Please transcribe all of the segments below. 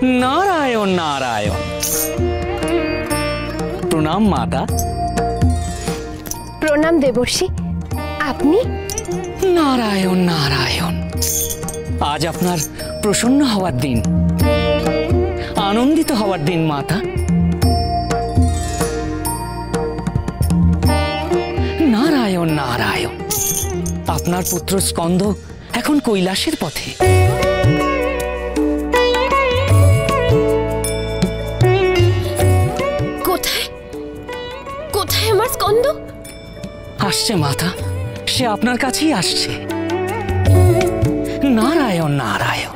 नारायण नारायण। प्रणाम माता। प्रणाम देवर्षि। आपनी? नारायण नारायण। आज आपनार प्रसन्न हवार दिन, आनंदित हवार दिन माता। नारायण नारायण। आपनार पुत्र स्कंद एखन কৈলাসের পথে। কোথায় কোথায় আমার স্কন্দ? আসছে মাতা, সে আপনার কাছেই আসছে। নারায়ণ নারায়ণ।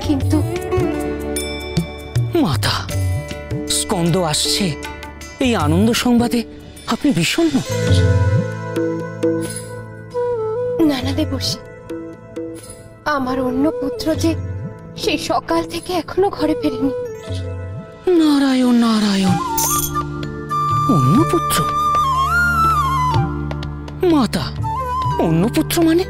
কিন্তু মাতা, স্কন্দ আসছে এই আনন্দ সংবাদে আপনি বিষণ্ণ? নানা দেবর্ষি, আমার অন্য পুত্র যে সেই সকাল থেকে এখনো ঘরে ফেরেনি। নারায়ণ নারায়ণ। অন্য পুত্র? মাতা, অন্য পুত্র মানে?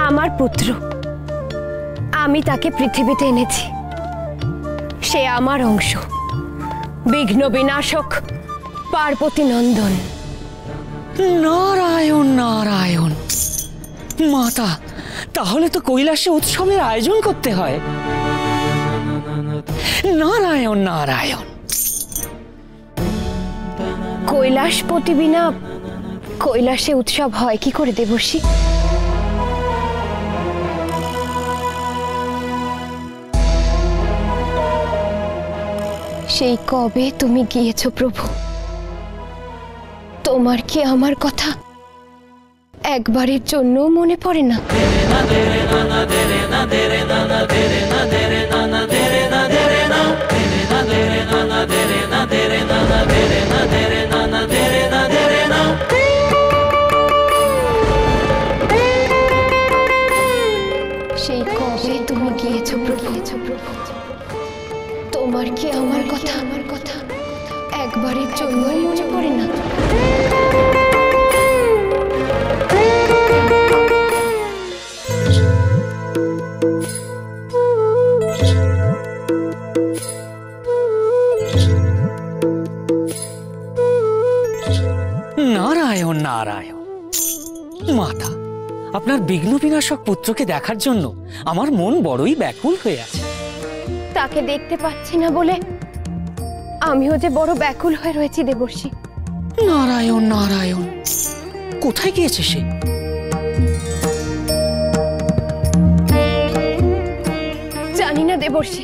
আমার পুত্র, আমি তাকে পৃথিবীতে এনেছি। সে আমার অংশ, বিঘ্ন বিনাশক পার্বতী নন্দন। নারায়ণ নারায়ণ। মাতা, তাহলে তো কৈলাসে উৎসবের আয়োজন করতে হয়। নারায়ণ নারায়ণ। কৈলাসপতি বিনা কৈলাসে উৎসব হয় কি করে দেবর্ষি? সেই কবে তুমি গিয়েছো প্রভু? তোমার কি আমার কথা একবারের জন্য মনে পড়ে না? সেই কবে তুমি গিয়েছো প্রভু? তোমার কি আমার কথা একবারের জন্য মনে পড়ে না? নারায়ণ নারায়ণ। মাতা, আপনার বিঘ্ন বিনাশক পুত্রকে দেখার জন্য আমার মন বড়ই ব্যাকুল হয়ে আছে। তাকে দেখতে পাচ্ছি না বলে আমিও যে বড় ব্যাকুল হয়ে রয়েছি দেবর্ষি। নারায়ণ নারায়ণ। কোথায় গিয়েছে সে? জানি না দেবর্ষি,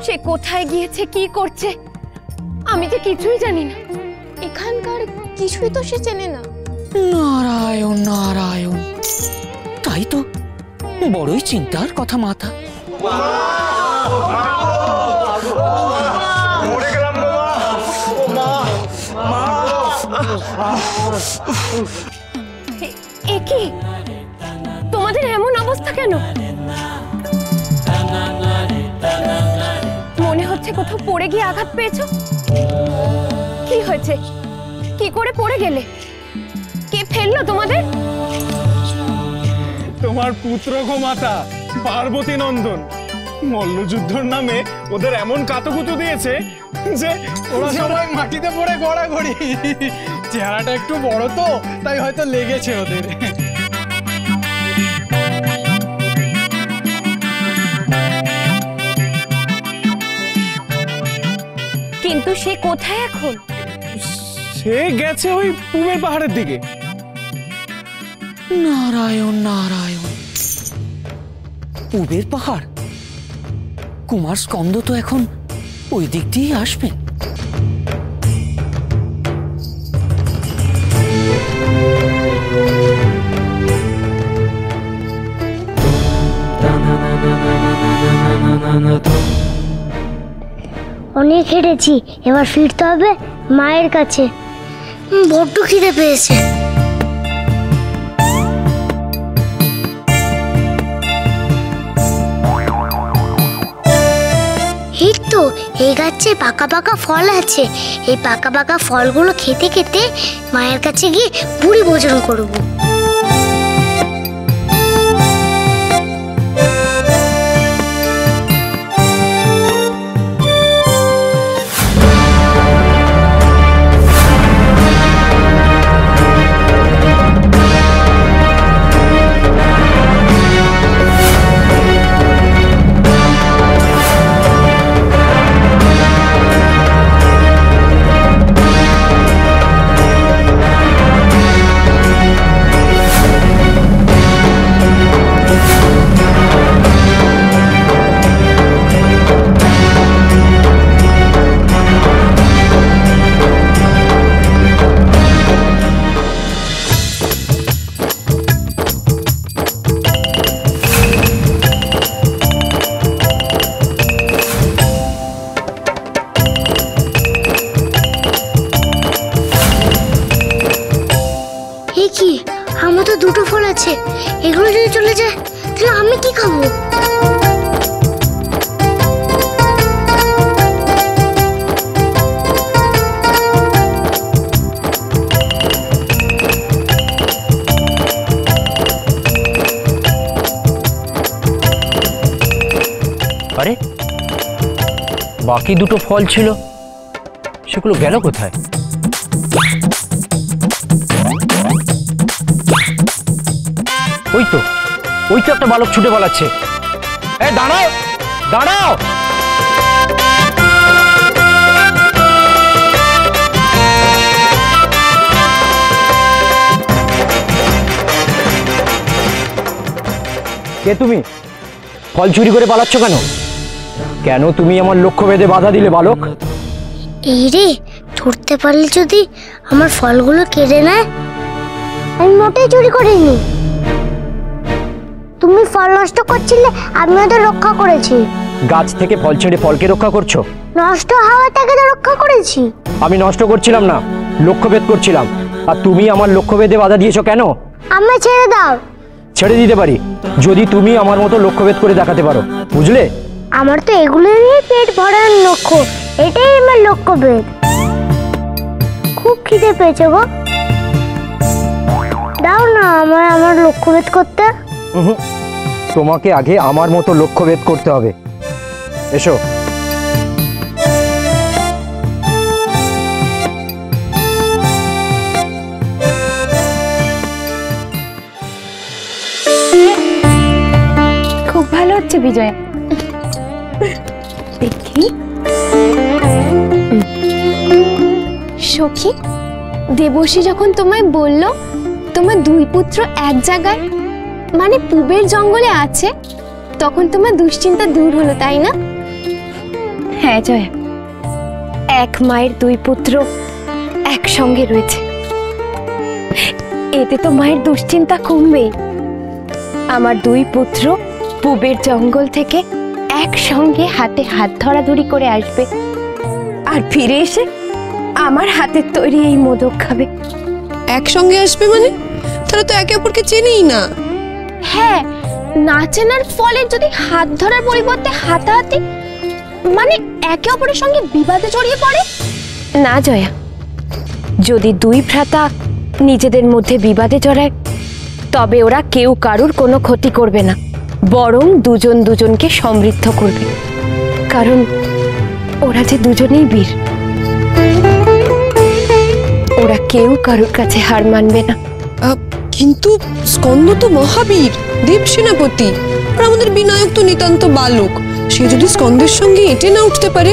সে কোথায় গিয়েছে, কি করছে, আমি যে কিছুই জানি না। এখানকার কিছুই তো সে চেনে না। নারায়ণ নারায়ণ। তাই তো বড়ই চিন্তার কথা মাতা। এ কি, তোমাদের এমন অবস্থা কেন? মনে হচ্ছে কোথাও পড়ে গিয়ে আঘাত পেয়েছো। কি হয়েছে? কি করে পড়ে গেলে? কে ফেললো তোমাদের? তোমার পুত্র গো মাতা, পার্বতী নন্দন। মল্লযুদ্ধর নামে ওদের এমন কাতুকুতু দিয়েছে যে ওরা সবাই মাটিতে পড়ে গড়াগড়ি। চেহারাটা একটু বড় তো, তাই হয়তো লেগেছে ওদের। কিন্তু সে কোথায় এখন? সে গেছে ওই পূবের পাহাড়ের দিকে। নারায়ণ নারায়ণ। পূবের পাহাড়? কুমার স্কন্দ তো এখন ওই দিক দিয়েই আসবেন। অনেক হেঁটেছি, এবার ফিরতে হবে মায়ের কাছে। বড্ড খিদে পেয়েছে। তো এই গাছে পাকা পাকা ফল আছে, এই পাকা পাকা ফলগুলো খেতে খেতে মায়ের কাছে গিয়ে বুড়ি ভোজন করব। কি, আমার তো দুটো ফল আছে, এগুলো যদি চলে যায় তাহলে আমি কি খাবো? আরে বাকি দুটো ফল ছিল, সেগুলো গেল কোথায়? ওই তো একটা বালক ছুটে পালাচ্ছে। দাঁড়াও দাঁড়াও! কে তুমি? ফল চুরি করে পালাচ্ছ কেন? কেন তুমি আমার লক্ষ্য ভেদে বাধা দিলে বালক? এই রে, ধরতে পারলে যদি আমার ফলগুলো কেড়ে নেয়। আমি মোটেই চুরি করিনি, তুমি ফল নষ্ট করছিলে, আমি ওদের রক্ষা করেছি। গাছ থেকে ফল ছেড়ে ফলকে রক্ষা করছো? নষ্ট হওয়া থেকে তো রক্ষা করেছি। আমি নষ্ট করছিলাম না, লক্ষ্যভেদ করছিলাম। আর তুমি আমার লক্ষ্যভেদে বাধা দিয়েছো কেন? আমায় ছেড়ে দাও। ছেড়ে দিতে পারি যদি তুমি আমার মতো লক্ষ্যভেদ করে দেখাতে পারো, বুঝলে? আমার তো এগুলো নিয়ে পেট ভরার লক্ষ্য, এটাই আমার লক্ষ্যভেদ। খুব খিদে পেয়েছে গো, দাও না আমায় আমার লক্ষ্যভেদ করতে। তোমাকে আগে আমার মতো লক্ষ্যভেদ করতে হবে। এসো। খুব ভালো হচ্ছে বিজয়া, দেখি। সখী, দেবর্ষী যখন তোমায় বলল তোমার দুই পুত্র এক জায়গায় মানে পূবের জঙ্গলে আছে, তখন তোমার দুশ্চিন্তা দূর হলো, তাই না? হ্যাঁ জয়া, এক মায়ের দুই পুত্র একসঙ্গে রয়েছে, এতে তো মায়ের দুশ্চিন্তা কমবেই। আমার দুই পুত্র পূবের জঙ্গল থেকে একসঙ্গে হাতে হাত ধরাধরি করে আসবে, আর ফিরে এসে আমার হাতের তৈরি এই মোদক খাবে। একসঙ্গে আসবে মানে? তারা তো একে অপরকে চেনেই না। হ্যাঁ, না চেনার ফলে যদি হাত ধরার পরিবর্তে হাতাহাতি, মানে একে অপরের সঙ্গে বিবাদে জড়িয়ে পড়ে। না জয়া, যদি দুই ভ্রাতা নিজেদের মধ্যে বিবাদে জড়ায়, তবে ওরা কেউ কারুর কোনো ক্ষতি করবে না, বরং দুজন দুজনকে সমৃদ্ধ করবে, কারণ ওরা যে দুজনেই বীর। ওরা কেউ কারুর কাছে হার মানবে না। কিন্তু স্কন্দ তো মহাবীর, দেব সেনাপতি, আর আমাদের বিনায়ক তো নিতান্ত বালক। সে যদি স্কন্দের সঙ্গে এঁটে না উঠতে পারে।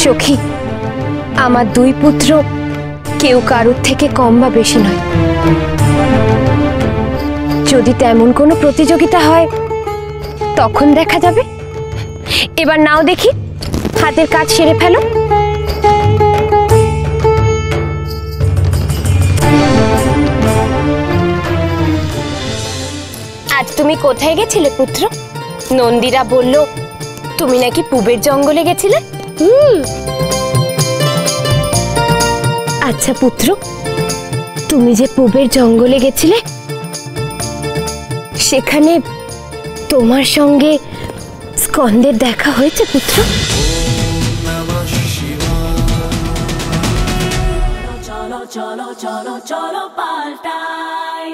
সখী, আমার দুই পুত্র কেউ কারুর থেকে কম বা বেশি নয়। যদি তেমন কোনো প্রতিযোগিতা হয় তখন দেখা যাবে। এবার নাও দেখি, হাতের কাজ সেরে ফেলো। আজ তুমি কোথায় গেছিলে পুত্র? নন্দীরা বলল তুমি নাকি পূবের জঙ্গলে গেছিলে। আচ্ছা পুত্র, তুমি যে পূবের জঙ্গলে গেছিলে সেখানে তোমার সঙ্গে স্কন্দের দেখা হয়েছে পুত্র? চলো চলো চলো চলো পাল্টাই